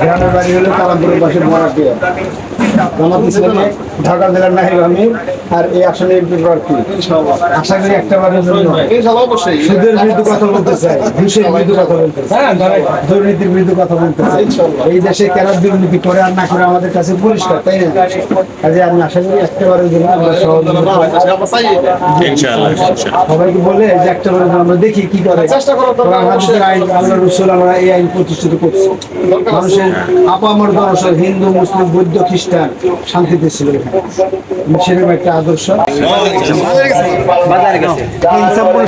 গ্রামের বাড়ি হলো কালামপুরের পাশে মরাটিয়া। জামাত ইসলামে ঢাকা জেলার নাহিব আমি আর এই আসলে প্রার্থী। আশা করি একটা বারের জন্য সুদের বিরুদ্ধে কথা বলতে চাই, ঘুষের বিরুদ্ধে কথা বলতে চাই, দুর্নীতির বিরুদ্ধে কথা বলতে চাই। এই দেশে কেন দুর্নীতি করে আর না করে আমাদের কাছে পরিষ্কার, তাই না? কাজে আমি আশা করি একটা বারের জন্য আমরা সবাইকে বলে যে একটা বারের জন্য আমরা দেখি কি করে। আমাদের আইন আল্লাহ রসুল আমরা এই আইন প্রতিষ্ঠিত করছি। মানুষের আপামর দর্শক হিন্দু মুসলিম বৌদ্ধ খ্রিস্টান শান্তিতে ছিল সেরকম একটা আদর্শ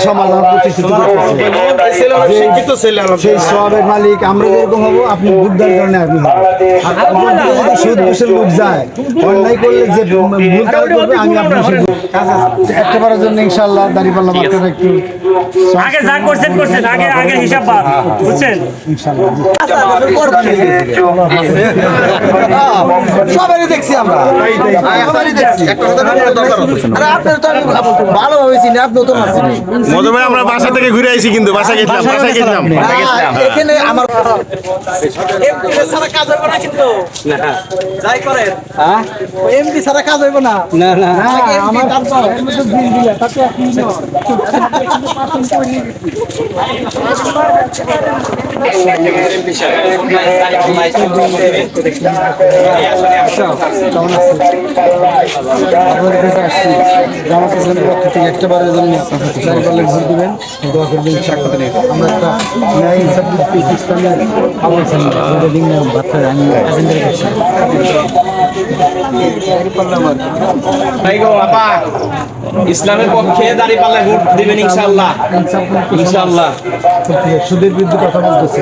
সমাজ আমরা প্রতিষ্ঠিত করতেছি। সেই সবের মালিক আমরা যেরকম হবো, আপনি বুদ্ধার কারণে আপনি যদি সুদ ঘুষের লোক যায়, অন্যায় করলে যে ভুল কাজ করবে আমি আপনার একটা বারের জন্য ইনশাআল্লাহ দাঁড়িপাল্লা মাত্র একটু আগে যা করছেন আগে আগে হিসাব বাদ, বুঝছেন? সবারই দেখছি আমরা, ভালোভাবে চিনি, আপনি তো মধুমে আমরা বাসা থেকে ঘুরে আইছি, কিন্তু বাসায় গেছিলাম এখানে আমার কাজ হইব না, কিন্তু যাই করেন এমপি ছাড়া কাজ হইব না। আমার একটা বারের জন্য ভোট দিবেন, দোয়া করবেন, স্বাগত নেই। আমরা একটা ন্যায় হিসাব ইসলামের ইসলামের পক্ষে দাঁড়িপাল্লা ভোট দিবেন ইনশাআল্লাহ। সুদের বিরুদ্ধে কথা বলতেছে।